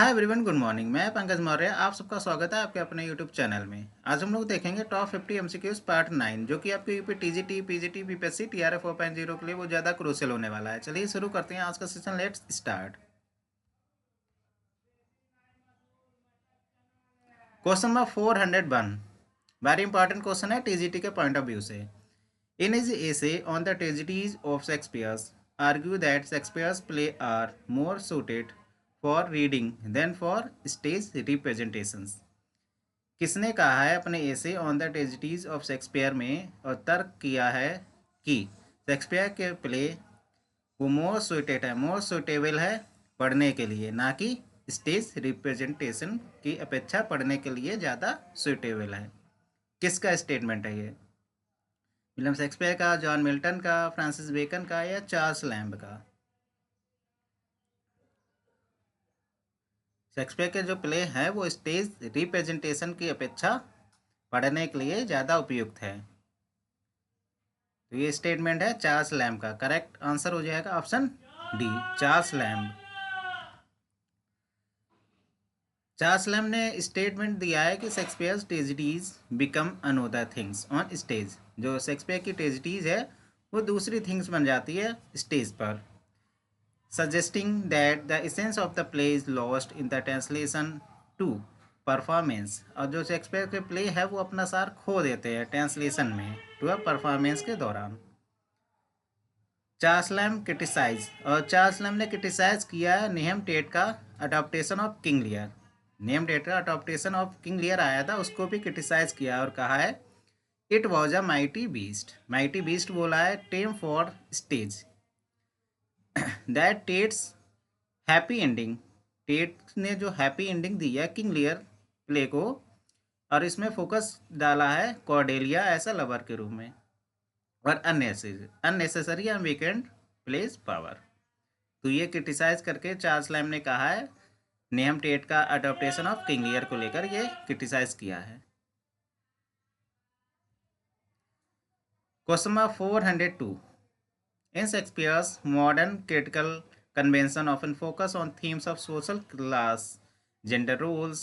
Hi everyone, good morning. मैं पंकज मौर्य, आप सबका स्वागत है आपके अपने यूट्यूब चैनल में। आज हम लोग देखेंगे टॉप 50 एमसीक्यूज पार्ट 9, जो कि आपके UP TGT, PGT, BPSC, TRF 4.0 के लिए वो ज़्यादा क्रूशियल होने वाला है। चलिए शुरू करते हैं आज का session. Let's start. Question number 401 very important question है टीजीटी के पॉइंट ऑफ व्यू से। In his essay on the tragedies of Shakespeare's argue that Shakespeare's play are more suited for reading than for stage representations. किसने कहा है अपने essay on the tragedies of Shakespeare में और तर्क किया है कि शेक्सपियर के प्ले वो मोर सुटेबल है पढ़ने के लिए, ना कि स्टेज रिप्रेजेंटेशन की अपेक्षा पढ़ने के लिए ज़्यादा सुटेबल है। किसका स्टेटमेंट है ये? विलियम शेक्सपियर का, जॉन मिल्टन का, फ्रांसिस बेकन का या चार्ल्स लैम्ब का? शेक्सपियर के जो प्ले हैं वो स्टेज रिप्रेजेंटेशन की अपेक्षा पढ़ने के लिए ज़्यादा उपयुक्त है। तो ये स्टेटमेंट है चार्ल्स लैम्ब का। करेक्ट आंसर हो जाएगा option D, Charles lamb. Charles Lamb ने स्टेटमेंट दिया है कि Shakespeare tragedies become another things on stage. जो शेक्सपियर की ट्रेजिडीज है वो दूसरी थिंग्स बन जाती है स्टेज पर, suggesting that the essence of the play is lost in the translation to performance। और जो शेक्सपियर के प्ले है वो अपना सार खो देते हैं ट्रांसलेशन में टू अ परफॉर्मेंस के दौरान। चार्ल्स लैम्ब क्रिटिसाइज, और चार्ल्स लैम्ब ने क्रिटिसाइज किया है नियम टेट का अडॉप्टेशन ऑफ किंग लियर। नियम टेट का अडॉप्टेशन ऑफ किंग लियर आया था, उसको भी क्रिटिसाइज किया और कहा है it was a mighty beast. Mighty beast बोला है tame for stage that Tate's happy ending. Tate ने जो हैप्पी एंडिंग दी है किंग लियर प्ले को, और इसमें फोकस डाला है कॉर्डेलिया ऐसा लवर के रूप में, और unnecessary and weekend place power. तो ये क्रिटिसाइज करके चार्ल्स लैम्ब ने कहा है नेहम टेट का अडॉप्टेशन ऑफ किंग लियर को लेकर ये क्रिटिसाइज किया है। Question number 402 in Shakespeare's modern critical convention often focus on themes of social class, gender roles,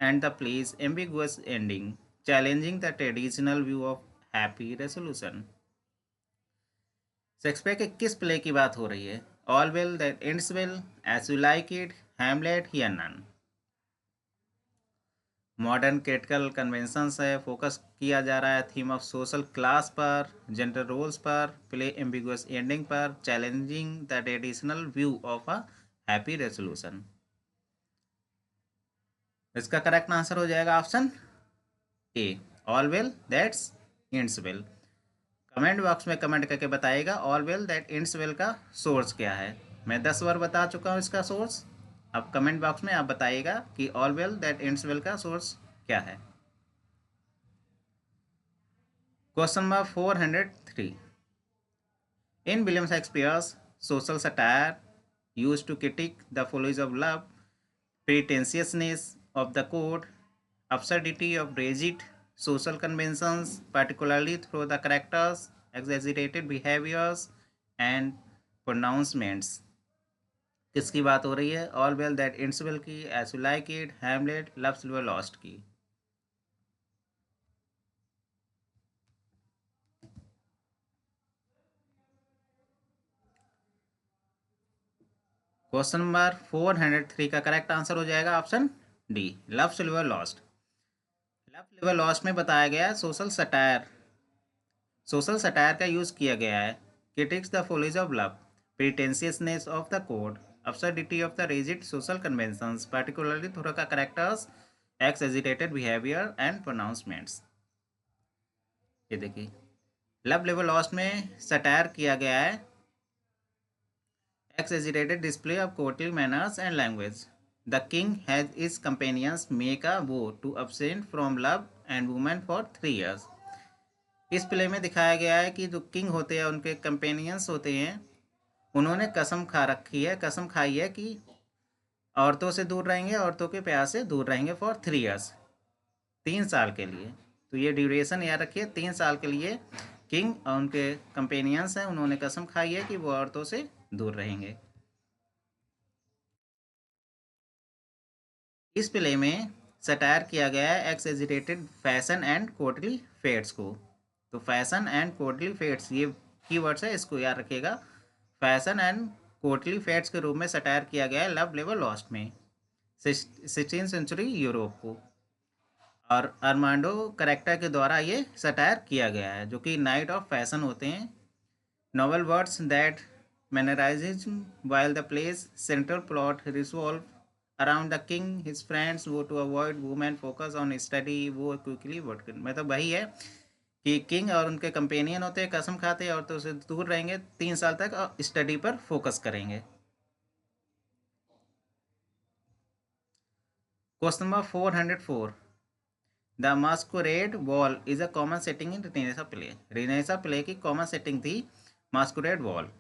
and the play's ambiguous ending, challenging the traditional view of happy resolution। Shakespeare के किस play की बात हो रही है? All well that ends well, as you like it, Hamlet या none? Modern critical conventions है, focus किया जा रहा है थीम ऑफ सोशल क्लास पर, जेंडर रोल्स पर, प्ले एम्बिगुअस एंडिंग पर, challenging the traditional view of a happy resolution. इसका करेक्ट आंसर हो जाएगा option A, all well that's ends well. Comment box में कमेंट करके बताइएगा all well that ends well का सोर्स क्या है। मैं 10 बार बता चुका हूँ इसका सोर्स। अब कमेंट बॉक्स में आप बताइएगा कि all well that ends well का सोर्स क्या है। Question number 403 in William Shakespeare's social satire used to critique the follies of love, pretentiousness of the code, absurdity of rigid social conventions, particularly through the characters, exaggerated behaviors, and pronouncements। किसकी बात हो रही है? All well that ends well की, as you like it, Hamlet, love silver lost की। Question number 403 का correct answer हो जाएगा option D, love silver lost. Love silver lost में बताया गया है सोशल सटायर का यूज किया गया है। Critics the follies of love, pretentiousness of the code, absurdity of the rigid social conventions, particularly through the characters, exaggerated behavior and pronouncements। ये देखिए लव लेवल लॉस्ट में सटायर किया गया है exaggerated display of courtly manners and language। The king has his companions make a vow to abstain from love and woman for 3 years। इस play में दिखाया गया है कि जो किंग होते हैं उनके कंपेनियंस होते हैं, उन्होंने कसम खा रखी है, कसम खाई है कि औरतों से दूर रहेंगे, औरतों के प्यार से दूर रहेंगे फॉर 3 years, 3 साल के लिए। तो ये ड्यूरेशन याद रखिए, 3 साल के लिए किंग और उनके कंपेनियंस हैं, उन्होंने कसम खाई है कि वो औरतों से दूर रहेंगे। इस प्ले में सटायर किया गया है एक्सएजरेटेड फैशन एंड कोर्टली फेट्स को। तो फैशन एंड कोर्टली फेट्स ये कीवर्ड्स है, इसको याद रखिएगा। फैशन एंड कोर्टली फेट्स के रूप में सटायर किया गया है लव लेवर लॉस्ट में 16th सेंचुरी यूरोप को। और अरमांडो करेक्टर के द्वारा ये सटायर किया गया है, जो कि नाइट ऑफ फैशन होते हैं। Novel words that mannerism while the play's central plot revolve around the king, his friends wo to avoid women focus on study वो quickly what मतलब वही है कि किंग और उनके कंपेनियन होते हैं, कसम खाते हैं और तो उससे दूर रहेंगे 3 साल तक और स्टडी पर फोकस करेंगे। Question number 404, the masquerade ball is a common setting in Renaissance play. Renaissance play की कॉमन सेटिंग थी masquerade ball.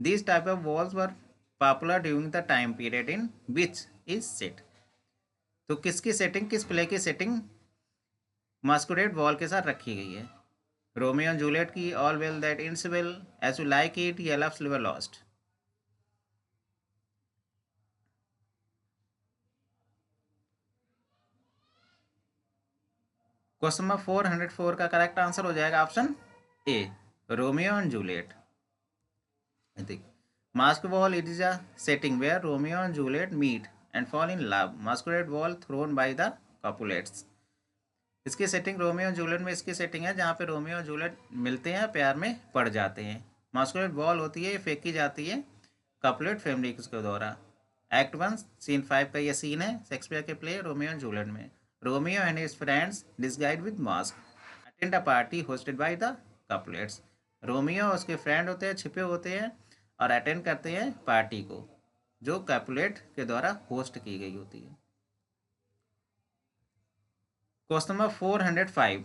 These type of walls were popular during the time period in which is set। तो किसकी setting, किस play की setting मास्कुरेड wall के साथ रखी गई है? रोमियो एंड जूलियट की, all well that it's well, as you like it, या love liver lost. Question number 404 का करेक्ट आंसर हो जाएगा option A, Romeo and Juliet. Masked wall, it is a setting where Romeo and Juliet meet and fall in love। Masquerade wall thrown by the Capulets। इसकी setting Romeo और Juliet में इसकी setting है जहाँ पे Romeo और Juliet मिलते हैं, प्यार में पड़ जाते हैं। मास्कुरेड वॉल होती है, ये फेंकी जाती है कैपुलेट फैमिली के द्वारा। एक्ट 1 सीन 5 का ये सीन है शेक्सपियर के प्ले रोमियो एंड जूलियट में। Romeo and his friends disguised with mask attend a party hosted by the Capulets. Romeo और उसके फ्रेंड होते हैं, छिपे होते हैं और अटेंड करते हैं पार्टी को जो कैपुलेट के द्वारा होस्ट की गई होती है। Question number 405,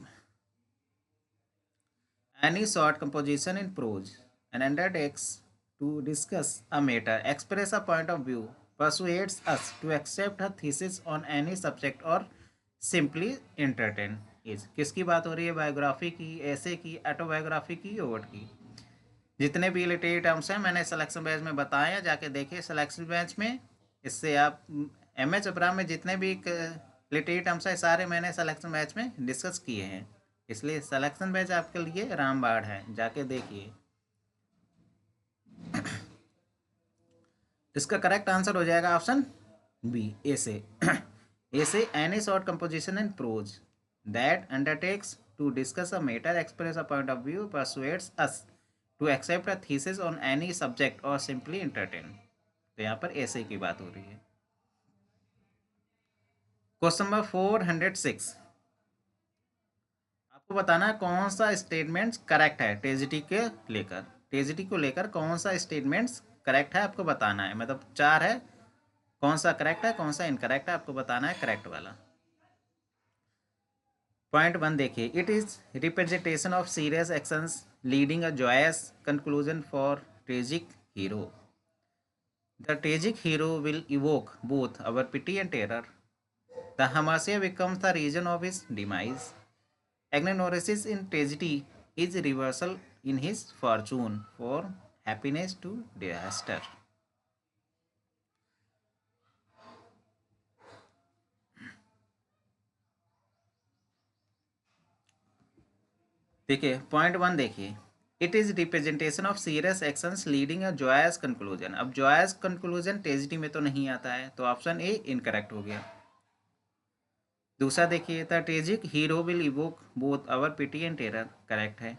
any short composition in pros and undertakes to discuss a matter, express a point of view, persuades us to accept a thesis on any subject or simply entertain is। किसकी बात हो रही है? Biography की, ऐसे की, autobiography की, overt की। जितने भी लिटरेरी टर्म्स हैं मैंने सिलेक्शन बैच में बताए हैं, जाके देखिए सिलेक्शन बैच में। इससे आप एम एच ओपरा में जितने भी लिटरेरी टर्म्स हैं सारे मैंने सिलेक्शन बैच में डिस्कस किए हैं, इसलिए सिलेक्शन बैच आपके लिए रामबाण है, जाके देखिए। इसका करेक्ट आंसर हो जाएगा ऑप्शन बी, ए से। Essay any short composition in prose that undertakes to discuss a matter, express a point of view, persuades us to accept a thesis on any subject और simply entertain. तो यहाँ पर ऐसे की बात हो रही है। क्वेश्चन नंबर 406, आपको बताना है कौन सा स्टेटमेंट करेक्ट है टेजिटी के लेकर। टेजिटी को लेकर कौन सा स्टेटमेंट्स करेक्ट है आपको बताना है, मतलब 4 है, कौन सा करेक्ट है कौन सा इनकरेक्ट है आपको बताना है करेक्ट वाला। पॉइंट 1 देखिए, it is representation of serious actions leading a joyous conclusion for tragic hero. The tragic hero will evoke both our pity and terror. The हमासिया becomes the reason of his demise। Agnosis in tragedy is reversal in his fortune for happiness to disaster। देखिए point 1 देखिए, it is representation of serious actions leading a joyous conclusion. अब joyous conclusion tragedy में तो नहीं आता है, तो option ए incorrect हो गया। दूसरा देखिए, the tragic hero will evoke both our pity and terror, correct है।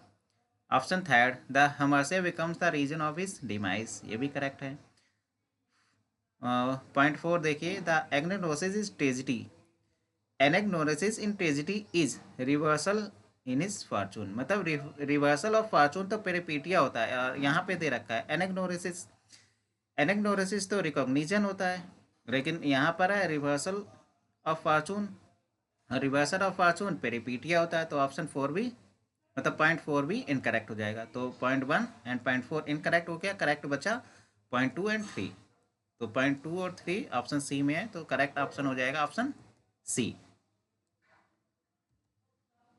ऑप्शन थर्ड, द हमासे becomes the reason of his demise, ये भी करेक्ट है। पॉइंट 4 देखिए, the anagnorisis is tragedy, anagnorisis in tragedy is reversal in his fortune. मतलब reversal of fortune तो पेरिपीटिया होता है और यहाँ पे दे रखा है एनेग्नोसिस। एनेग्नोसिस तो रिकॉग्निजन होता है, लेकिन यहाँ पर है reversal of fortune. Reversal of fortune peripeteia होता है, तो ऑप्शन 4 भी, मतलब पॉइंट 4 भी इनकरेक्ट हो जाएगा। तो पॉइंट 1 एंड पॉइंट 4 इनकरेक्ट हो गया, करेक्ट बचा पॉइंट 2 एंड 3। तो पॉइंट 2 और 3 ऑप्शन सी में है, तो करेक्ट ऑप्शन हो जाएगा option C.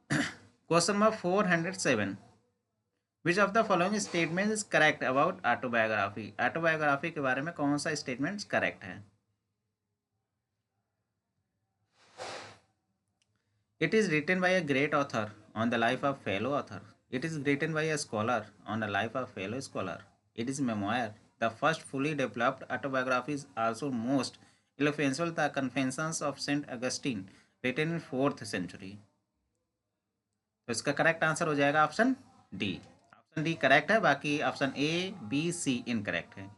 Question number 407, which of the following statement is correct about autobiography. Autobiography के बारे में कौन सा स्टेटमेंट करेक्ट है? It is written by a great author on the life of fellow author. It is written by a scholar on the life of fellow scholar. It is memoir. The first fully developed autobiography is also most influential, the Confessions of Saint Augustine, written in 4th century. तो इसका correct answer हो जाएगा option D. Option D correct है, बाकी option A B C incorrect है।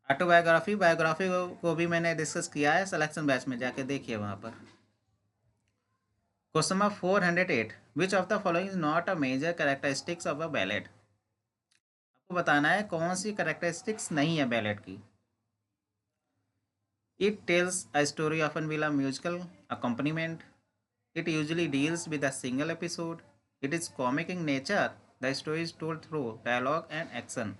Autobiography biography को भी मैंने डिस्कस किया है सिलेक्शन बैच में, जाके देखिए वहां पर। Question number 408, which of the following is not a major characteristics of a ballet. आपको बताना है कौन सी कैरेक्टरिस्टिक्स नहीं है बैलेट की। It tells a story often will a musical accompaniment, it usually deals with a single episode, it is comic in nature, the story is told through dialogue and action.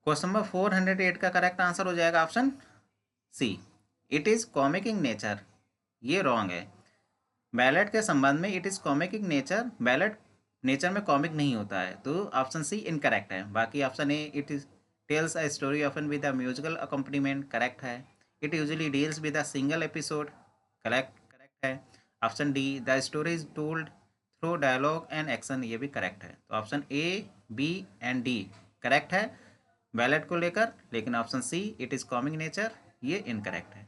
Question number 408 का correct answer हो जाएगा option C, it is comic in nature. ये wrong है। Ballet के संबंध में it is comic in nature, ballet nature में comic नहीं होता है, तो ऑप्शन सी इनकरेक्ट है। बाकी option A it is tells a story often with a musical accompaniment correct है। It usually deals with a single episode correct correct है। Option D the story is told through dialogue and action, ये भी correct है। तो option A B and D correct है ballet को लेकर, लेकिन option C it is comic nature ये इनकरेक्ट है।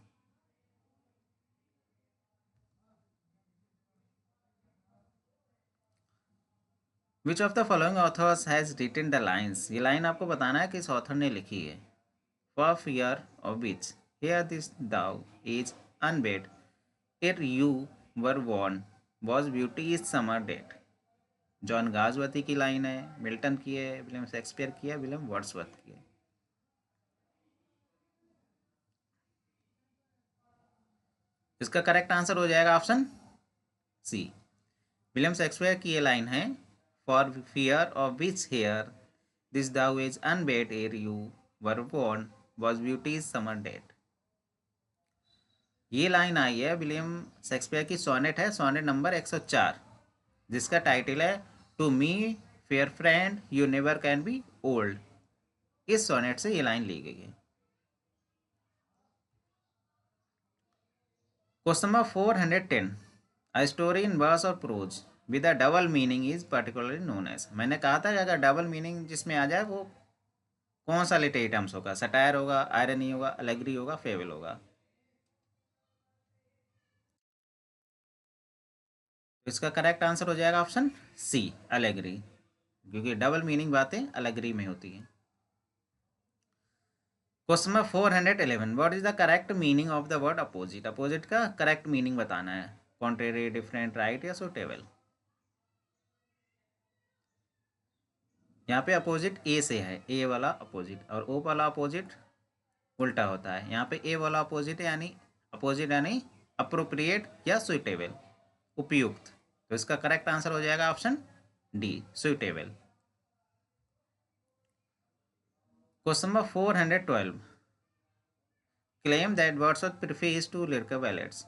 Which of the following authors has written the lines, ये लाइन आपको बताना है किस ऑथर ने लिखी है। For fear of which hear this thou is unbred ere you were born was beauty is summer dead. John गाजवती की लाइन है, मिल्टन की है, विलियम शेक्सपियर की है, विलियम वर्ड्सवर्थ की है। इसका करेक्ट आंसर हो जाएगा ऑप्शन सी, विलियम शेक्सपियर की ये लाइन है, for fear of which hair this thou is unbred ere you were born was beauty's summer dead. ये लाइन आई है विलियम शेक्सपियर की सोनेट है, सोनेट नंबर 104, जिसका टाइटल है to me fair friend you never can be old. इस sonnet से ये लाइन ली गई है। Question number 410, a story in verse और prose with a double meaning is particularly known as. मैंने कहा था कि अगर डबल मीनिंग जिसमें आ जाए वो कौन सा लिटरेरी टर्म्स होगा, सटायर होगा, आयरनी होगा, अलेग्री होगा, फेबल होगा। इसका करेक्ट आंसर हो जाएगा ऑप्शन सी अलेग्री, क्योंकि डबल मीनिंग बातें अलेग्री में होती हैं। Question number 411, what is the correct meaning of the word opposite. Opposite का करेक्ट मीनिंग बताना है, कॉन्ट्रेरी, डिफरेंट, राइट या सुटेबल। यहाँ पे अपोजिट ए से है, ए वाला अपोजिट, और ओ वाला अपोजिट उल्टा होता है। यहाँ पे ए वाला अपोजिट यानी अपोजिट यानी अप्रोप्रिएट या सुटेबल, उपयुक्त। तो इसका करेक्ट आंसर हो जाएगा option D suitable. Question number 412, claim that Wordsworth prefers to lyrical ballads,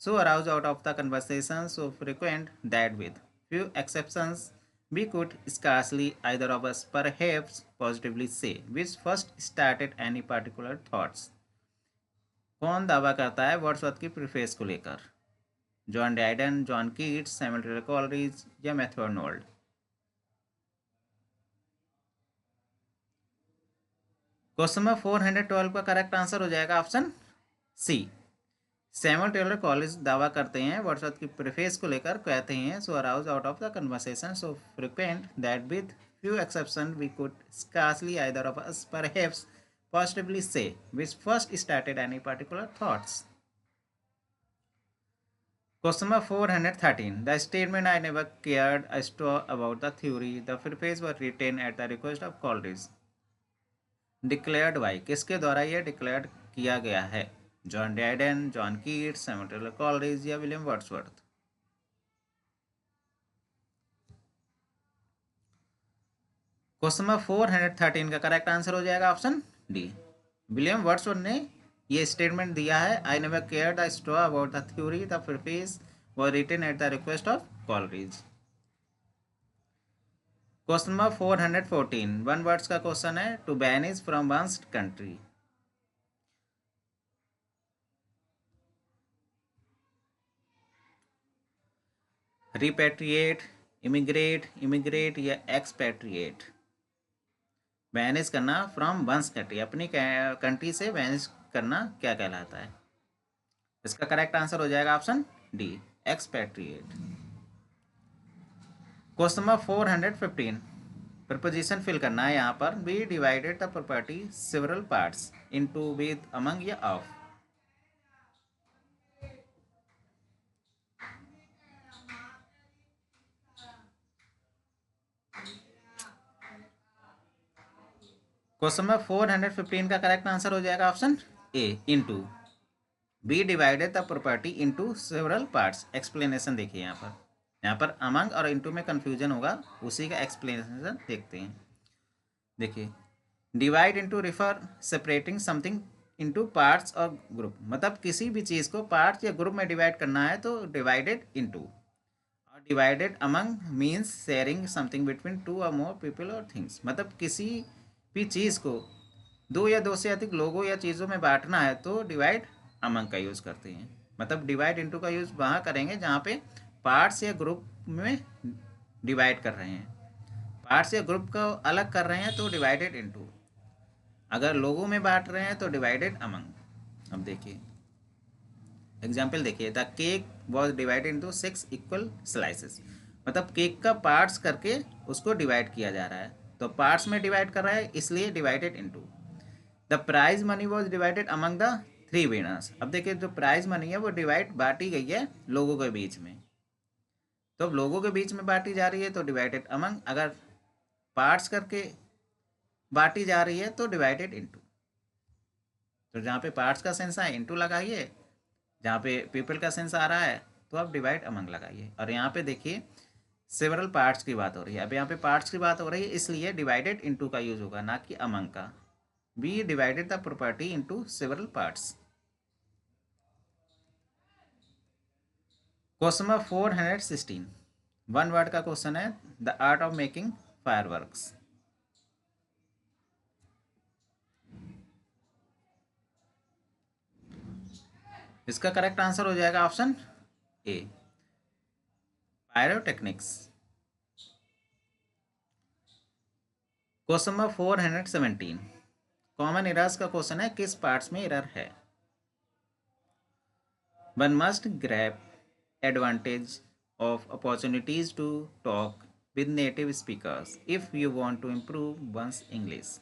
so aroused out of the conversation so frequent that with few exceptions we could scarcely either of us perhaps positively say which first started any particular thoughts। कौन दावा करता है Wordsworth की preface को लेकर? John Dryden, John Keats, Samuel Taylor Coleridge या Matthew Arnold. Question number 412 का correct answer हो जाएगा option C, Samuel Taylor Coleridge दावा करते हैं वर्ड्सवर्थ की प्रीफेस को लेकर, कहते हैं so arose out of the conversation so frequent that with few exceptions we could scarcely either of us perhaps positively say which first started any particular thoughts. Question number 413, the statement I never cared a straw about the theory the preface were written at the request of Coleridge declared by, किसके द्वारा यह declared किया गया है? John Dryden, John Keats, Samuel Taylor Coleridge या William Wordsworth. Question number 413 का correct answer हो जाएगा ऑप्शन डी, विलियम वर्ड्सवर्थ ने ये स्टेटमेंट दिया है, I never care the straw about the theory the preface were written at the request of Coleridge. Question number 414 one words का question है, to banish from one's country. Repatriate, immigrate, immigrate या expatriate. Banish करना from one's country, अपनी country से banish करना क्या कहलाता है? इसका करेक्ट आंसर हो जाएगा option D, expatriate. Question number 415 preposition fill करना है यहाँ पर। B divided the property several parts into, with, among या ऑफ। क्वेश्चन नंबर 415 का करेक्ट आंसर हो जाएगा option A, into. B divided the property into several parts. Explanation देखिए यहाँ पर अमंग और इनटू में कंफ्यूजन होगा, उसी का एक्सप्लेनेशन देखते हैं। देखिए, divide into refer separating something into parts और ग्रुप, मतलब किसी भी चीज़ को पार्ट्स या ग्रुप में डिवाइड करना है तो डिवाइडेड इनटू। और divided among means sharing something between two और मोर पीपल और थिंग्स, मतलब किसी भी चीज़ को दो या दो से अधिक लोगों या चीज़ों में बांटना है तो डिवाइड अमंग का यूज़ करते हैं। मतलब डिवाइड इनटू का यूज़ वहाँ करेंगे जहाँ पे पार्ट्स या ग्रुप में डिवाइड कर रहे हैं, पार्ट्स या ग्रुप को अलग कर रहे हैं तो डिवाइडेड इनटू। अगर लोगों में बांट रहे हैं तो डिवाइडेड अमंग। अब देखिए एग्जाम्पल देखिए, the cake was divided into 6 equal slices, मतलब केक का पार्ट्स करके उसको डिवाइड किया जा रहा है, तो पार्ट्स में डिवाइड कर रहा है इसलिए divided into. The prize money was divided among the 3 winners. अब देखिए जो प्राइज मनी है वो डिवाइड बांटी गई है लोगों के बीच में, तो अब लोगों के बीच में बांटी जा रही है तो डिवाइडेड अमंग, अगर पार्ट्स करके बांटी जा रही है तो डिवाइडेड इनटू। तो जहाँ पे पार्ट्स का सेंस है इनटू लगाइए, जहाँ पे पीपल का सेंस आ रहा है तो आप डिवाइड अमंग लगाइए। और यहाँ पे देखिए सेवरल पार्ट्स की बात हो रही है, अब यहाँ पे पार्ट्स की बात हो रही है इसलिए डिवाइडेड इनटू का यूज होगा, ना कि अमंग का। B divided the property into several parts. Question number 416 one word का क्वेश्चन है, the art of making fireworks. इसका करेक्ट आंसर हो जाएगा option A, pyrotechnics. Question number 417 common errors का क्वेश्चन है, किस पार्ट्स में एरर है? One must grab advantage of opportunities to talk with native speakers if you want to improve one's English.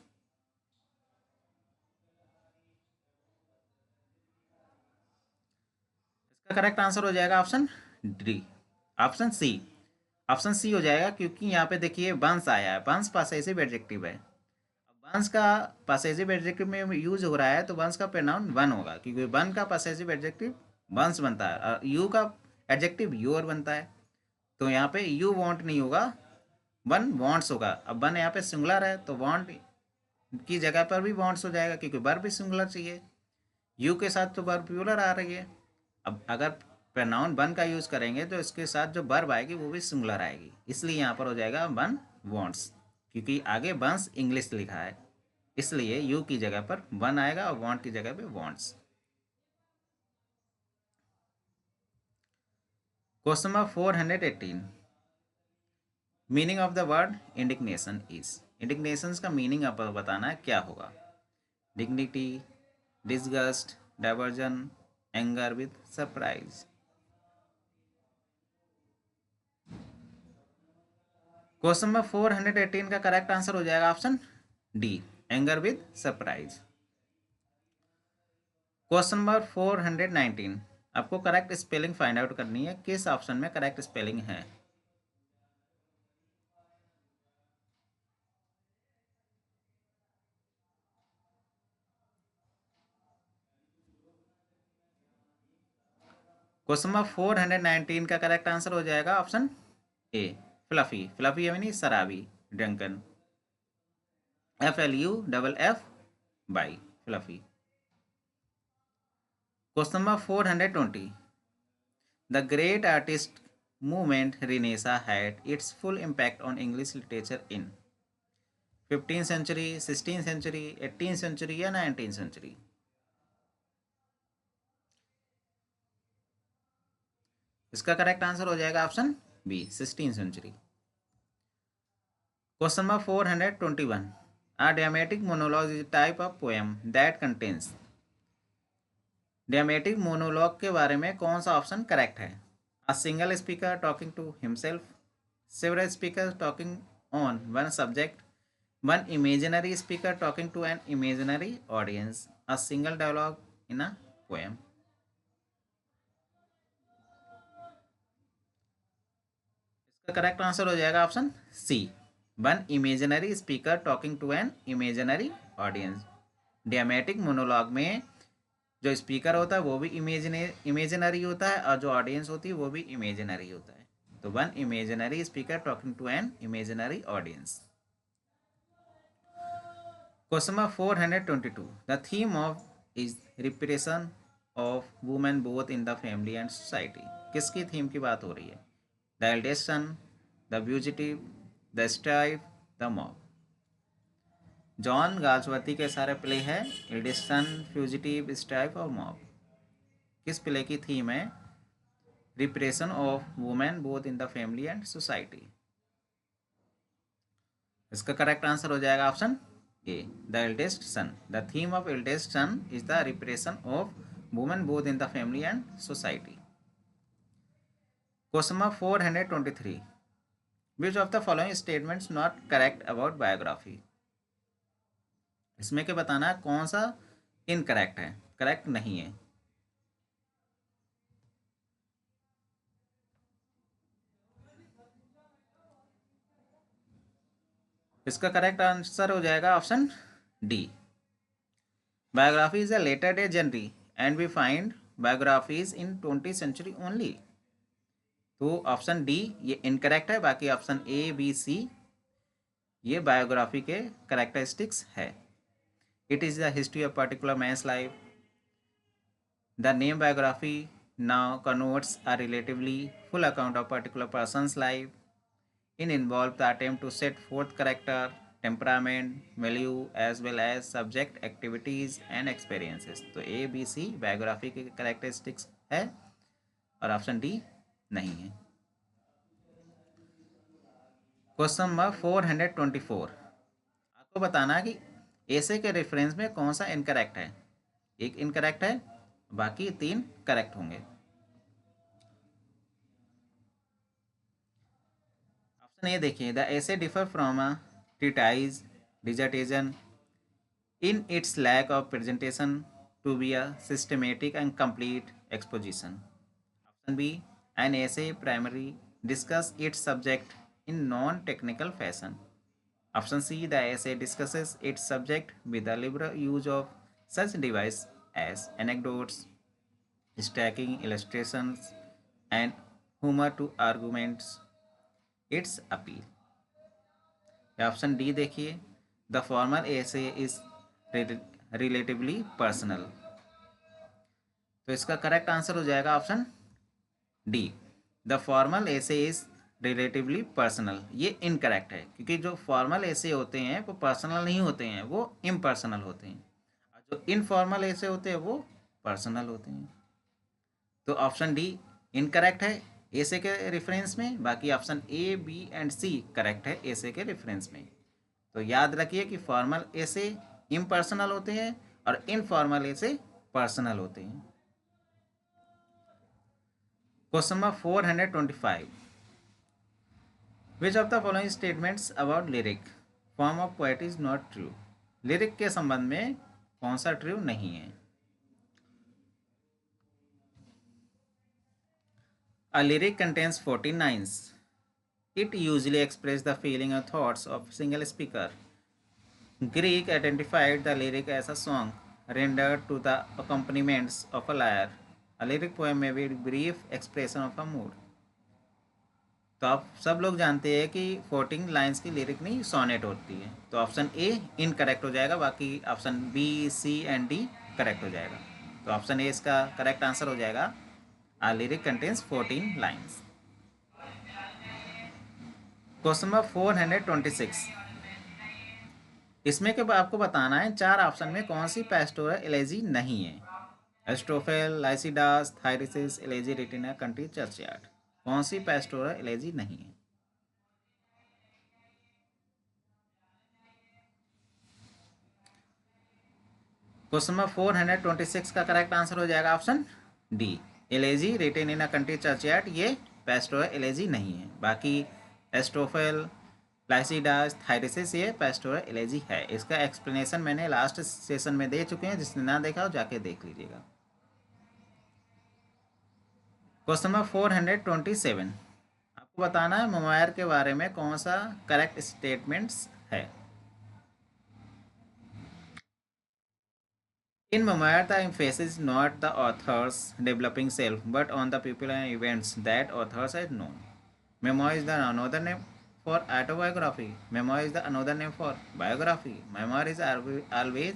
इसका correct answer हो जाएगा option D, option C. Option C हो जाएगा क्योंकि यहाँ पे देखिए वंस आया है, वंस पॉसेसिव एडजेक्टिव है। वंस का पॉसेसिव एडजेक्टिव में यूज हो रहा है तो वंस का प्रोनाउन वन होगा, क्योंकि वन का पॉसेसिव एडजेक्टिव वंस बनता है और यू का एडजेक्टिव योर बनता है। तो यहाँ पे यू वॉन्ट नहीं होगा, वन वॉन्ट्स होगा। अब वन यहाँ पे सिंगुलर है तो वॉन्ट की जगह पर भी वॉन्ट्स हो जाएगा, क्योंकि वर्ब भी सिंगुलर चाहिए। यू के साथ तो वर्ब प्लूरल आ रही है। अब अगर प्रोनाउन वन का यूज़ करेंगे तो इसके साथ जो वर्ब आएगी वो भी सिंगुलर आएगी, इसलिए यहाँ पर हो जाएगा वन वॉन्ट्स, क्योंकि आगे वंस इंग्लिश लिखा है इसलिए यू की जगह पर वन आएगा और वॉन्ट की जगह पे wants. Question number 418 meaning of the word indignation is. Indignation का मीनिंग आप बताना है क्या होगा? Dignity, disgust, diversion, anger with surprise. Question number 418 का करेक्ट आंसर हो जाएगा option D, anger with surprise. Question number 419 आपको करेक्ट स्पेलिंग फाइंड आउट करनी है, किस ऑप्शन में करेक्ट स्पेलिंग है? क्वेश्चन नंबर 419 का करेक्ट आंसर हो जाएगा ऑप्शन ए, फ्लफी। फ्लफी यानी शराबी, drunken, FLUFF by, fluffy. Question number 420 the great artist movement Renaissance had its full impact on English literature in 15th century, 16th century, 18th century या 19th century? इसका correct answer हो जाएगा option B, 16th century. Question number 421. A dramatic monologue is a type of poem that contains. Dramatic monologue के बारे में कौन सा option correct है? A single speaker talking to himself, several speakers talking on one subject, one imaginary speaker talking to an imaginary audience, a single dialogue in a poem. इसका correct answer हो जाएगा option C, one imaginary speaker talking to an imaginary audience. Dramatic monologue में जो speaker होता है वो भी imaginary होता है और जो ऑडियंस होती है वो भी इमेजिनरी होता है. तो one imaginary speaker talking to an imaginary audience. Question number 422. The theme of is repression of women both in the family and society. किसकी थीम की बात हो रही है? The eldest son, the fugitive, the strife, the mob. John Galsworthy के सारे play है eldest son, fugitive, strife और मॉब. किस प्ले की थीम है? Repression of women both in the family and society. इसका करेक्ट आंसर हो जाएगा option A, the eldest son. The theme of eldest son is the repression of women both in the family and society. Question number 423. Which of the following statements not correct about biography. इसमें के बताना कौन सा incorrect है, correct नहीं है. इसका correct answer हो जाएगा option D. Biography is a later day genre and we find biographies in 20th century only. तो ऑप्शन डी ये इनकरेक्ट है. बाकी ऑप्शन ए, बी, सी ये बायोग्राफी के करेक्टरिस्टिक्स है. It is the history of particular men's life. The name biography now connotes a relatively full account of particular person's life. It involves the attempt to set forth character, temperament, value as well as subject activities and experiences. तो ए, B, सी biography के characteristics है और option D नहीं है. Question number 424. आपको बताना कि ऐसे के रेफरेंस में कौन सा इनकरेक्ट है. एक इनकरेक्ट है, बाकी 3 करेक्ट होंगे. ऑप्शन ए देखिए. The essay differ from a treatise, dissertation in its lack of presentation to be a systematic and complete exposition. Option B. An essay primary discuss its subject in non-technical fashion. Option C. The essay discusses its subject with the liberal use of such device as anecdotes, stacking illustrations, and humor to arguments its appeal. Option D देखिए. The formal essay is relatively personal. तो इसका correct answer हो जाएगा option D. The formal essay is relatively personal. ये incorrect है क्योंकि जो formal ऐसे होते हैं वो पर्सनल नहीं होते हैं, वो इम्पर्सनल होते हैं. और जो इनफॉर्मल ऐसे होते हैं वो पर्सनल होते हैं. तो ऑप्शन डी इनकरेक्ट है ऐसे के रेफरेंस में. बाकी option A, B and C correct है ऐसे के रेफरेंस में. तो याद रखिए कि फॉर्मल ऐसे इम्पर्सनल होते हैं और इनफॉर्मल ऐसे पर्सनल होते हैं. Question number 425. Which of the following statements about lyric form of poetry is not true? Lyric के संबंध में कौन सा ट्रू नहीं है? A lyric contains 14 lines. It usually expresses the feeling or thoughts of a single speaker. Greek identified the lyric as a song rendered to the accompaniments of a lyre. A lyric poem may be a brief expression of a mood. तो आप सब लोग जानते हैं कि 14 lines की lyric नहीं sonnet होती है. तो ऑप्शन ए इनकरेक्ट हो जाएगा. बाकी option B, C and D correct हो जाएगा. तो ऑप्शन ए इसका करेक्ट आंसर हो जाएगा. A lyric contains 14 lines. Question number 426, इसमें के आपको बताना है 4 ऑप्शन में कौन सी पेस्टोरल एलर्जी नहीं है। Astrophel, Lycidas, Thyrsis, elegy written in, country churchyard. कौन सी पेस्टोरल एलर्जी नहीं है। क्वेश्चन नंबर 426 का करेक्ट आंसर हो जाएगा option D, allergy written in, country churchyard. ये पेस्टोरल एलर्जी नहीं है। बाकी एस्ट्रोफेल, लाइसिडास, थायरिसिस ये पेस्टोरल एलर्जी है। इसका एक्सप्लेनेशन मैंने लास्ट सेशन में दे चुके हैं, जिसने ना देखा हो जाके देख लीजिएगा। क्वेश्चन नंबर 427, आपको बताना है मोमायर के बारे में कौन सा करेक्ट स्टेटमेंट्स है। In Memoir, the emphasis is not the author's developing self, but on the people and events that authors had known. Memoir is the another name for autobiography. Memoir is the another name for biography. Memoir is always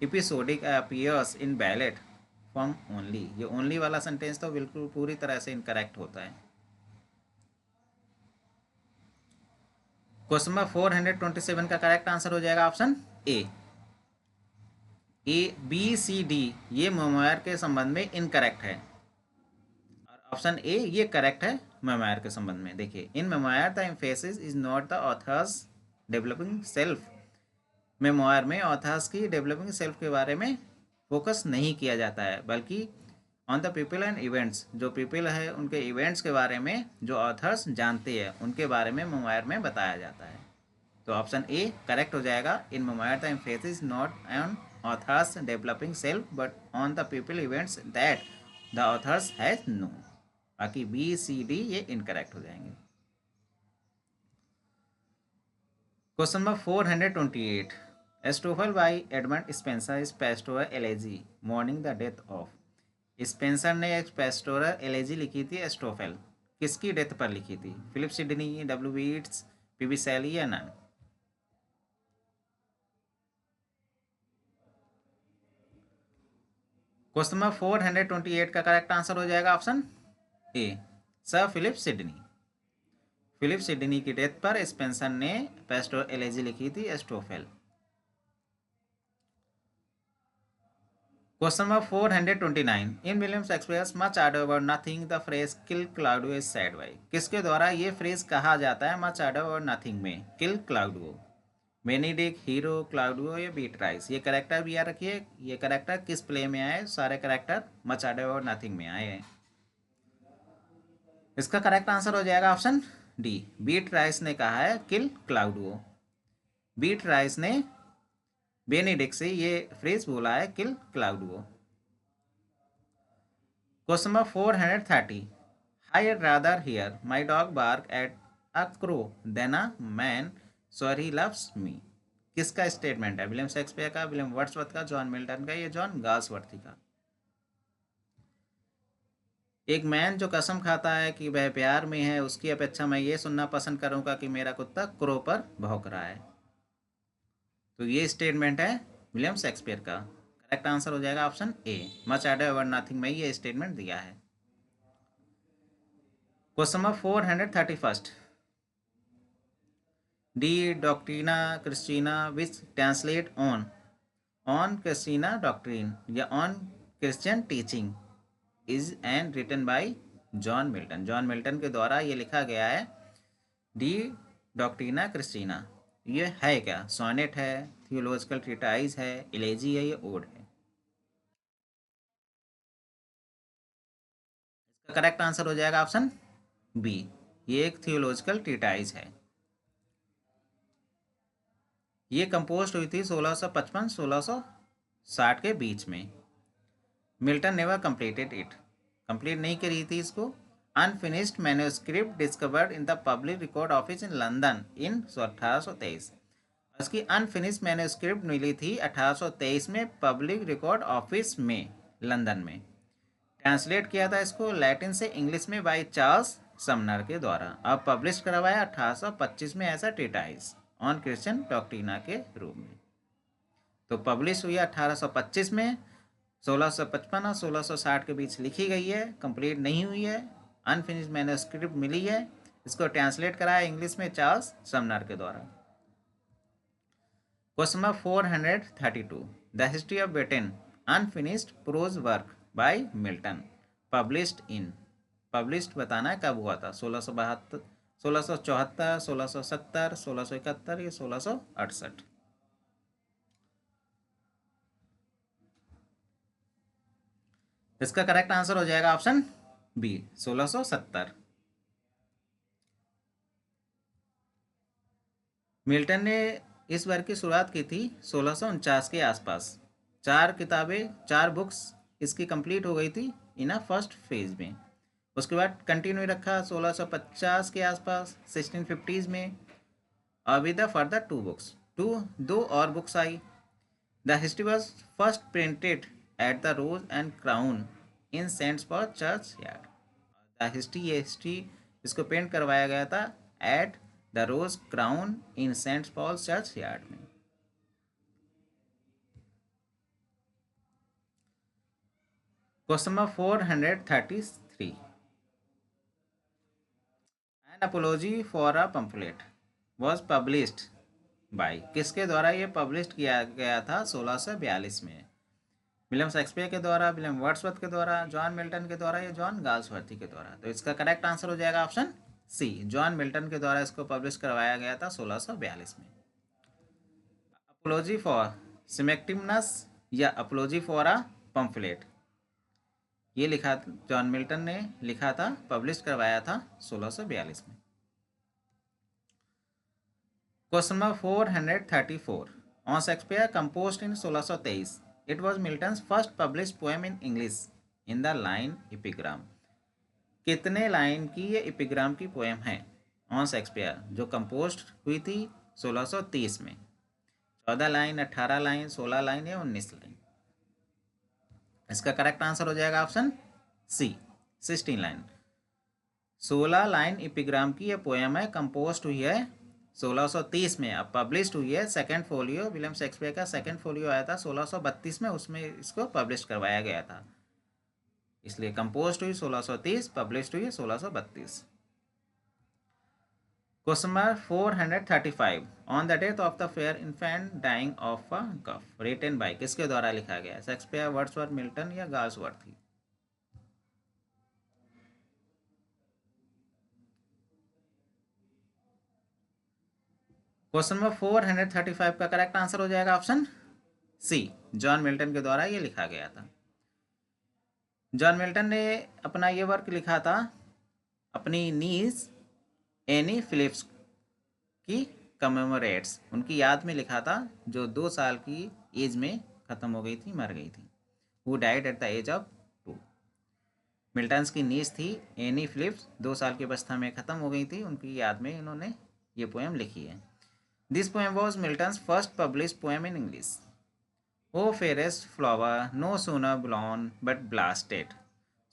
episodic, appears in ballot form only. ये only वाला sentence तो बिल्कुल पूरी तरह से incorrect होता है। Question number 427 का करेक्ट आंसर हो जाएगा option A, B, C, D ये मेमोयर के संबंध में इनकरेक्ट है, और ऑप्शन ए ये करेक्ट है मेमोयर के संबंध में। देखिए, in memoir the emphasis is not the author's developing self. Memoir में ऑथर्स की डेवलपिंग सेल्फ के बारे में फोकस नहीं किया जाता है, बल्कि on the people and events, जो पीपल है उनके इवेंट्स के बारे में जो ऑथर्स जानते हैं उनके बारे में मेमोयर में बताया जाता है। तो ऑप्शन ए करेक्ट हो जाएगा। In memoir the emphasis not on author's developing self but on the people events that the authors has known. बाकी बी, सी, डी ये इनकरेक्ट हो जाएंगे। Question number 428, Astrophel by Edmund Spenser is pastoral elegy mourning the death of. Spenser ने एक pastoral elegy लिखी थी एस्ट्रोफेल, किसकी death पर लिखी थी। Philip Sidney, W Yeats, PB Shelley या नन। क्वेश्चन नंबर 428 का करेक्ट आंसर हो जाएगा option A, sir Philip Sidney. Philip Sidney की डेथ पर स्पेंसर ने पेस्टोरल एलर्जी लिखी थी Astrophel. Question number 429, in William Shakespeare much ado about nothing the phrase kill Claudio is said by. किसके द्वारा ये फ्रेज कहा जाता है मच आडो अबाउट नथिंग में, किल क्लाउडियो। बेनिडिक्ट, हीरो, क्लाउडियो या बीट्राइस। ये करेक्टर भी याद रखिए, ये करेक्टर किस प्ले में आए। सारे character much ado about nothing में आए हैं। इसका करेक्ट आंसर हो जाएगा ऑप्शन डी, बीट्राइस ने कहा है किल क्लाउडियो। बीट्राइस ने बेनिडिक्ट से ये फ्रेज बोला है kill Claudio. Question number 430, I rather hear my dog bark at a crow than a man swear he loves me. किसका स्टेटमेंट है। विलियम शेक्सपियर का, विलियम वर्ड्सवर्थ का, जॉन मिल्टन का, या जॉन गाल्सवर्थ का। एक मैन जो कसम खाता है कि वह प्यार में है, उसकी अपेक्षा मैं ये सुनना पसंद करूंगा कि मेरा कुत्ता क्रो पर भौंक रहा है। तो ये स्टेटमेंट है विलियम शेक्सपियर का। करेक्ट आंसर हो जाएगा ऑप्शन ए, मच एडो एवर नथिंग में ये स्टेटमेंट दिया है। Question number 431, De Doctrina Christiana which translate on Christiana doctrine or on Christian teaching is and written by John Milton. John Milton के द्वारा ये लिखा गया है डी डॉक्ट्रिना क्रिस्टीना। ये है क्या, सोनेट है, थियोलॉजिकल ट्रीटाइज है, इलेजी है, या ओड है। इसका करेक्ट आंसर हो जाएगा ऑप्शन बी, ये एक थियोलॉजिकल ट्रीटाइज है। ये कंपोज हुई थी 1655-1660 के बीच में। Milton never completed it, complete नहीं करी थी इसको। Unfinished manuscript discovered in the public record office in London इन 1823। उसकी अनफिनिश्ड मैन्युस्क्रिप्ट मिली थी 1823 में पब्लिक रिकॉर्ड ऑफिस में लंदन में। ट्रांसलेट किया था इसको लैटिन से इंग्लिश में बाय चार्ल्स समनर के द्वारा। अब पब्लिश करवाया 1825 में ऐसा ट्रीटाइज ऑन क्रिश्चियन डॉक्ट्रिना के रूप में। तो पब्लिश हुई 1825 में, 1655 और 1660 के बीच लिखी गई है, कंप्लीट नहीं हुई है, अनफिनिश्ड मैन्युस्क्रिप्ट मिली है, इसको ट्रांसलेट करा है इंग्लिश में चार्ल्स समनर के द्वारा। Question number 432, the history of Britain unfinished prose work by Milton published in. Published बताना है कब हुआ था, 1672, 1674, 1670, 1671 या 1668। इसका करेक्ट आंसर हो जाएगा ऑप्शन बी 1670। मिल्टन ने इस वर्क की शुरुआत की थी 1649 के आसपास। 4 बुक्स इसकी कंप्लीट हो गई थी इन अ फर्स्ट फेज में। उसके बाद कंटिन्यू रखा 1650 के आसपास, 1650s में। विद द फर्दर 2 बुक्स, दो और बुक्स आई। The history was first printed at the rose and crown in saints for church yard. The history, ये हिस्ट्री इसको पेंट करवाया गया था at the rose crown in Saint Paul church yard में। Question number 433, an apology for a pamphlet was published by, किसके द्वारा ये publish किया गया था 1642 में? विलियम शेक्सपियर के द्वारा, विलियम वर्ड्सवर्थ के द्वारा, जॉन मिल्टन के द्वारा या जॉन गाल्सवर्थी के द्वारा? तो इसका करेक्ट आंसर हो जाएगा ऑप्शन सी, जॉन मिल्टन के द्वारा इसको पब्लिश करवाया गया था 1642 में। अपोलॉजी फॉर सिमेक्टिमनस या अपोलॉजी फॉर अ पम्फलेट, ये लिखा जॉन मिल्टन ने लिखा था, पब्लिश करवाया था 1642 में। Question number 434, on Shakespeare composed in 1623, it was Milton's first published poem in English in the line epigram. कितने लाइन की ये एपिग्राम की पोएम है ऑन शेक्सपियर जो कंपोज हुई थी 1630 में? 14 लाइन, 18 लाइन, 16 लाइन या 19 लाइन? इसका करेक्ट आंसर हो जाएगा option C 16 line. 16 line epigram की ये पोएम है, कंपोज हुई है 1630 में। अब पब्लिश हुई है सेकंड फोलियो, विलियम शेक्सपियर का सेकंड फोलियो आया था 1632 में, उसमें इसको पब्लिश करवाया गया था। इसलिए कंपोज हुई 1630, पब्लिश हुई 1632। Question number 435, on the death of the fair infant dying of a cough, written by, किसके द्वारा लिखा गया? शेक्सपियर, वर्ड्सवर्थ, मिल्टन या गाल्सवर्थी? क्वेश्चन नंबर 435 का करेक्ट आंसर हो जाएगा ऑप्शन सी, जॉन मिल्टन के द्वारा ये लिखा गया था। जॉन मिल्टन ने अपना ये वर्क लिखा था अपनी नीज एनी फिलिप्स की कमेमोरेट्स, उनकी याद में लिखा था, जो 2 साल की एज में ख़त्म हो गई थी, मर गई थी। Who died at the age of 2। Milton's की नीज थी एनी फिलिप्स, 2 साल की अवस्था में ख़त्म हो गई थी, उनकी याद में इन्होंने ये पोएम लिखी है। This poem was Milton's first publish poem in English. O fairest flower no sooner blown but blasted,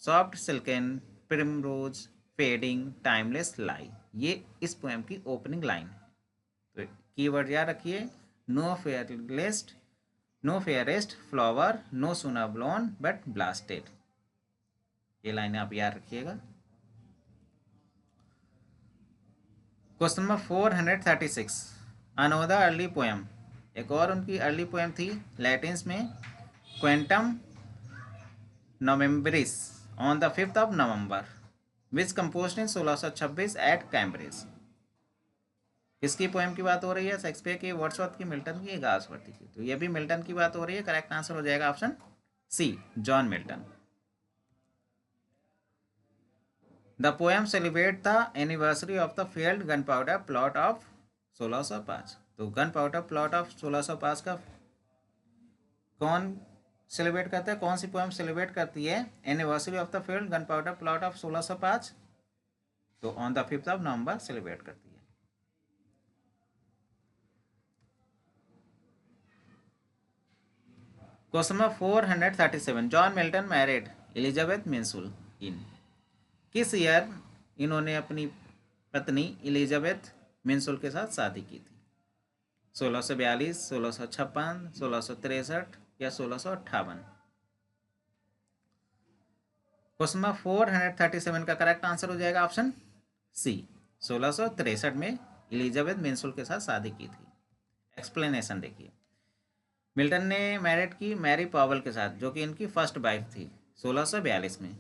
soft silken primrose fading timeless lie, ये इस पोएम की ओपनिंग लाइन है। तो कीवर्ड याद रखिए, no fairest, no fairest flower no sooner blown but blasted, ये line आप याद रखिएगा। Question number 436, another early poem, एक और उनकी अर्ली पोएम थी लैटिन्स में, quintum Novembris on the 5th of November, which composed in 1626 at Cambridge. किसकी पोएम की बात हो रही है? शेक्सपियर की, वर्ड्सवर्थ की, मिल्टन की, गाल्सवर्थी की? तो ये भी मिल्टन की बात हो रही है। करेक्ट आंसर हो जाएगा option C, John Milton. The poem celebrate the anniversary of the failed gunpowder plot of 1605। तो गन पाउडर प्लॉट ऑफ 1605 का कौन सेलिब्रेट करता है, कौन सी पोएम सेलिब्रेट करती है anniversary of the failed gunpowder plot of 1605? तो on the 5th of November celebrate करती है। Question number 437, John Milton married Elizabeth Minshull in, किस ईयर इन्होंने अपनी पत्नी एलिजाबेथ मिंसुल के साथ शादी की थी? 1642, 1656, 1663 या 1658? क्वेश्चन नंबर 437 का करेक्ट आंसर हो जाएगा ऑप्शन सी, 1663 में एलिजाबेथ मिंसुल के साथ शादी की थी। एक्सप्लेनेशन देखिए, मिल्टन ने मैरिड की मैरी पॉवल के साथ, जो कि इनकी फर्स्ट वाइफ थी 1642 में,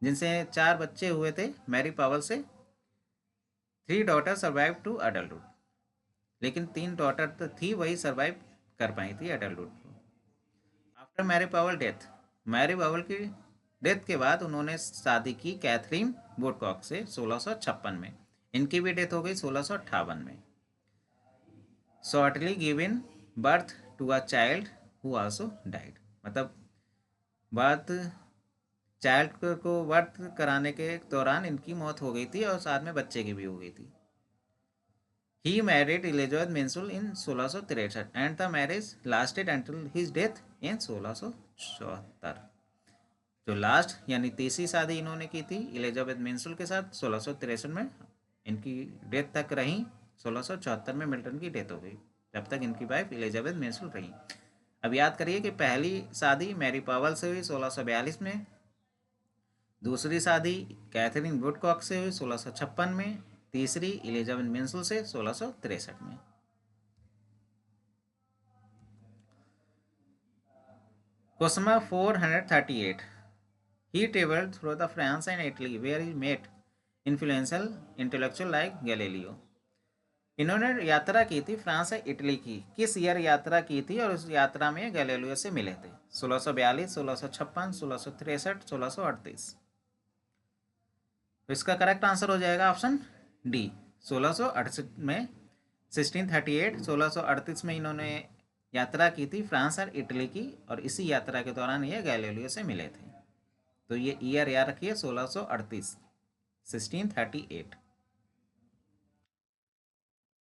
जिनसे 4 बच्चे हुए थे। मैरी पॉवल से 3 डॉटर सर्वाइव टू अडल्टहुड, लेकिन 3 डॉटर तो थी वही सर्वाइव कर पाई थी अडल्टहुड को। After Mary Powell death, Mary Powell की डेथ के बाद उन्होंने शादी की कैथरीन वुडकॉक से 1656 में। इनकी भी डेथ हो गई 1658 में। Shortly given birth to a child who also died, मतलब बर्थ चाइल्ड को बर्थ कराने के दौरान इनकी मौत हो गई थी और साथ में बच्चे की भी हो गई थी। He married Elizabeth Minshull in 1663 and the marriage lasted until his death in 1674। जो लास्ट यानी तीसरी शादी इन्होंने की थी एलिजाबेथ मिंसुल के साथ 1663 में, इनकी डेथ तक रही। 1674 में मिल्टन की डेथ हो गई, जब तक इनकी वाइफ एलिजाबेथ मिंसुल रही। अब याद करिए कि पहली शादी मैरी पॉवल से हुई 1642 में, दूसरी शादी कैथरीन वुडकॉक से हुई 1656 में, तीसरी एलिजाबेथ मिंसुल से 1663 में। Question number 438, he traveled through the France and Italy where he met influential intellectual like Galileo। इन्होंने यात्रा की थी फ्रांस और इटली की। किस ईयर यात्रा की थी और उस यात्रा में गैलीलियो से मिले थे? 1642, 1656, 1663, 1638। तो इसका करेक्ट आंसर हो जाएगा ऑप्शन डी, 1668 में। 1638 1638 में इन्होंने यात्रा की थी फ्रांस और इटली की, और इसी यात्रा के दौरान ये गैलीलियो से मिले थे। तो ये ईयर याद रखिए 1638, 1638।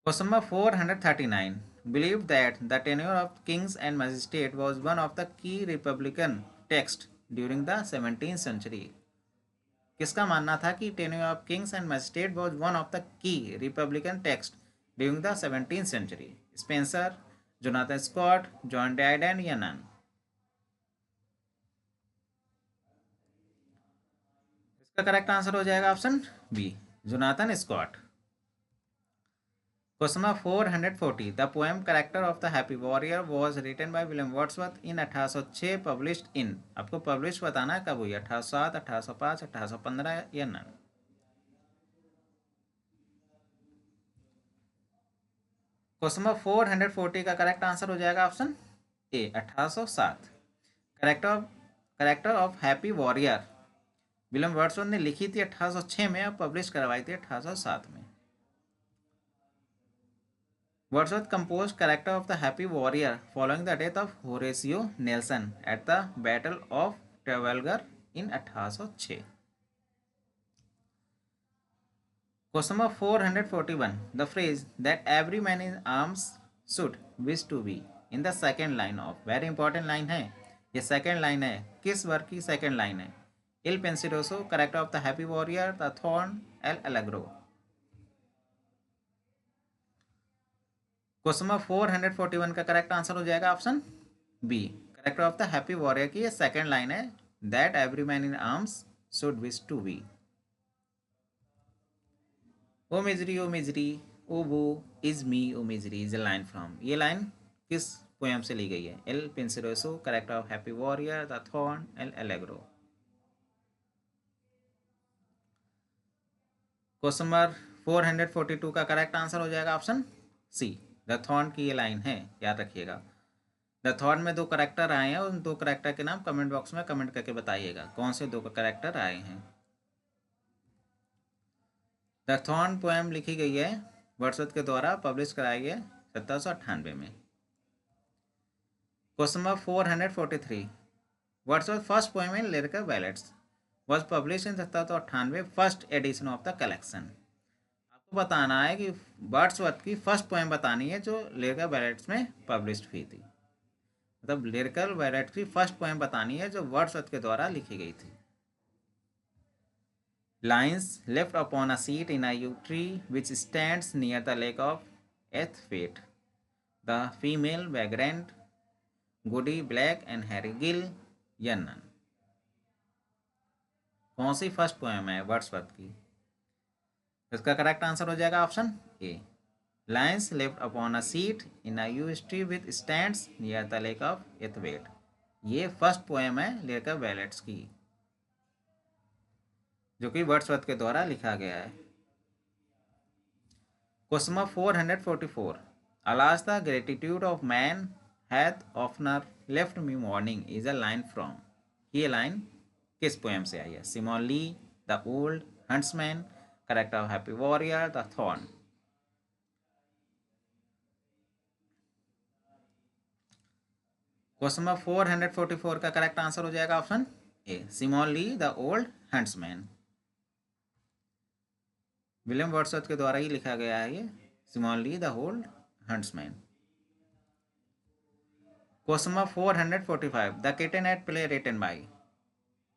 Question number 439, believed that the tenure of kings and magistrates was one of the key republican texts during the 17th century। किसका मानना था कि tenure of kings and magistrates was one of the key republican text during the 17th century? Spenser, Jonathan Scott, John Dryden या none? इसका correct answer हो जाएगा option B, Jonathan Scott. Question number 440, the poem Character of the Happy Warrior was written by William Wordsworth in 1806, published in, आपको publish बताना है कब हुई, 1807, 1805, 1815 या नन? क्वेश्चन नंबर 440 का करेक्ट आंसर हो जाएगा option A, 1807। Character of happy warrior William Wordsworth ने लिखी थी 1806 में और पब्लिश करवाई थी 1807 में। Wordsworth composed Character of the Happy Warrior following the death of Horatio Nelson at the Battle of Trafalgar in 1806। Question number 441, the phrase that every man in arms should wish to be in the second line of, very important line है ये, second line है, किस work की second line है? Il Penseroso, Character of the Happy Warrior, The Thorn, El Allegro। Question number 441 का correct answer हो जाएगा option B, character of the happy warrior की सेकंड लाइन है, that every man in arms should wish to be. O misery O woe is me O misery is a line from, ये line किस poem से ली गई है? Il Penseroso, character of happy warrior, the thorn, L'Allegro. Question number 442 का correct answer हो जाएगा option C, the thorn की ये लाइन है, याद रखिएगा। द थॉर्न में 2 करेक्टर आए हैं, उन 2 करेक्टर के नाम कमेंट बॉक्स में कमेंट करके बताइएगा कौन से 2 करेक्टर आए हैं। द थॉर्न पोएम लिखी गई है वर्ड्सवर्थ के द्वारा, पब्लिश कराई है 1798 में। Question number 443, Wordsworth first poem in lyrical ballads was publish in 1798, first edition of the collection. आपको बताना है कि वर्ड्सवर्थ की फर्स्ट पोएम बतानी है जो लिरिकल बैलेट्स में पब्लिश हुई थी, मतलब लिरिकल बैलेट की फर्स्ट पोएम बतानी है जो वर्ड्सवर्थ के द्वारा लिखी गई थी। Lines left upon a seat in a yew tree which stands near the lake of Athfate, the female vagrant, Goody Black and Harry Gill या नन? कौन सी फर्स्ट पोएम है वर्ड्सवर्थ की? इसका करेक्ट आंसर हो जाएगा option A. Lions lived upon a seat in a yew tree with stands near the lake of Ithwet। ये first poem है लेकर बैलेट्स की, जो कि वर्ड्सवर्थ के द्वारा लिखा गया है। Question number 444, alas the gratitude of man hath oftener left me mourning is a line from. ये लाइन किस पोएम से आई है? Simon Lee, the old huntsman, correct of happy warrior, the thorn. Question number 444 का correct answer हो जाएगा option A, Simon Lee the old huntsman. William Wordsworth के द्वारा ही लिखा गया है ये, Simon Lee the old huntsman. Question number 445, the kitten at play written by.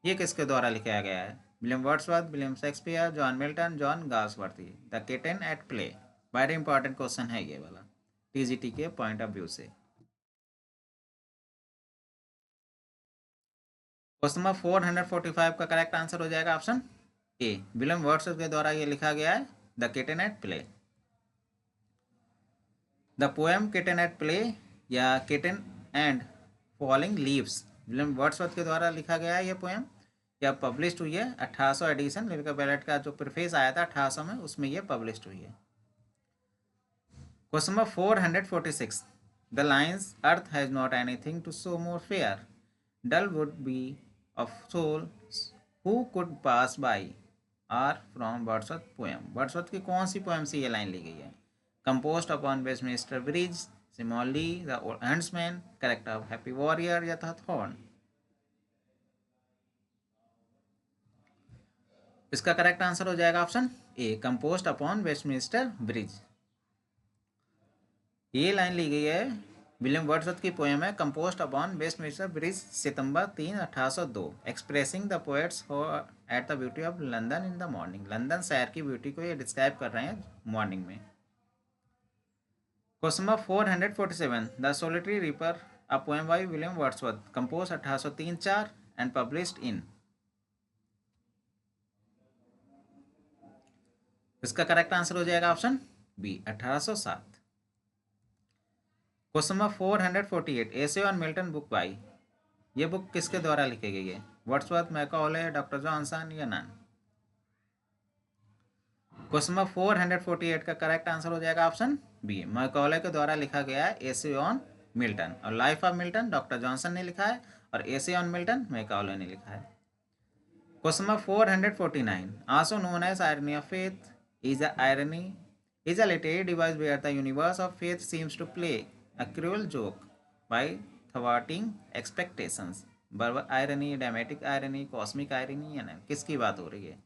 ये किसके द्वारा लिखा गया है? William Wordsworth, William Shakespeare, John Milton, John Galsworthy. The kitten at play, very important question है ये वाला टीजीटी के पॉइंट ऑफ व्यू से। क्वेश्चन नंबर 445 का करेक्ट आंसर हो जाएगा ऑप्शन ए, विलियम वर्ड्सवर्थ के द्वारा ये लिखा गया है, the kitten at play. The poem kitten at play या kitten and falling leaves William Wordsworth के द्वारा लिखा गया है। ये पोएम या पब्लिश हुई है 1800 एडिशन, लिरिकल बैलेट का जो प्रीफेस आया था 1800 में, उसमें ये पब्लिश हुई है। Question number 446, the lines earth has not anything to show more fair, dull would be of soul who could pass by are from Wordsworth poem. Wordsworth की कौन सी पोएम से ये लाइन ली गई है? Composed upon Westminster Bridge, Simon Lee, the huntsman, correct of happy warrior या the thorn. इसका correct answer हो जाएगा option A, composed upon Westminster Bridge. ये लाइन ली गई है, विलियम वर्ड्सवर्थ की पोएम है, कंपोज्ड अपॉन वेस्टमिंस्टर ब्रिज, सितंबर 3, 1802, expressing the poet's at the beauty of London in the morning. London शहर की ब्यूटी को ये डिस्क्राइब कर रहे हैं मॉर्निंग में। Question number 447, the solitary reaper, a poem by William Wordsworth, compose 1803-4 and published in. इसका करेक्ट आंसर हो जाएगा option B, 1807। Question number 448, essay on Milton book by. ये बुक किसके द्वारा लिखी गई है? वर्ड्सवर्थ, मैकॉले, डॉक्टर जॉनसन या नन। क्वेश्चन नंबर 448 का करेक्ट आंसर हो जाएगा ऑप्शन बी, मैकॉले के द्वारा लिखा गया है एसे ऑन मिल्टन, और life of Milton doctor Johnson ने लिखा है और एसे ऑन मिल्टन मैकॉले ने लिखा है। Question number 449, also known as irony of faith, is a irony is a literary device where the universe of faith seems to play a cruel joke by thwarting expectations। Verb irony, dramatic irony, cosmic irony, या नहीं, किसकी बात हो रही है?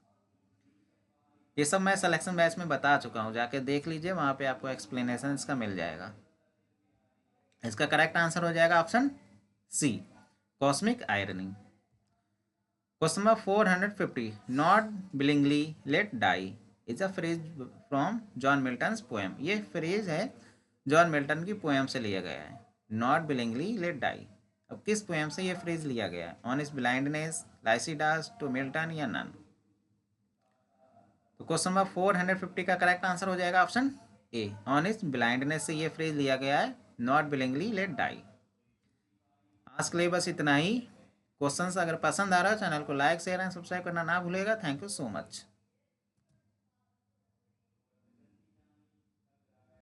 ये सब मैं सिलेक्शन बैच में बता चुका हूँ, जाके देख लीजिए, वहाँ पे आपको एक्सप्लेनेशन इसका मिल जाएगा। इसका करेक्ट आंसर हो जाएगा option C, cosmic irony. Question number 450, not willingly let die is a phrase from John Milton's poem. ये फ्रेज है जॉन मिल्टन की पोएम से लिया गया है, नॉट बिलिंगली लेट डाई। अब किस पोएम से ये फ्रेज लिया गया है? On his blindness, Lycidas, to Milton या नन। तो क्वेश्चन नंबर 450 का करेक्ट आंसर हो जाएगा option A, on his blindness से ये फ्रेज लिया गया है, नॉट बिलिंगली लेट डाई। आज के लिए बस इतना ही। क्वेश्चंस अगर पसंद आ रहा है चैनल को लाइक शेयर एंड सब्सक्राइब करना ना भूलेगा। Thank you so much.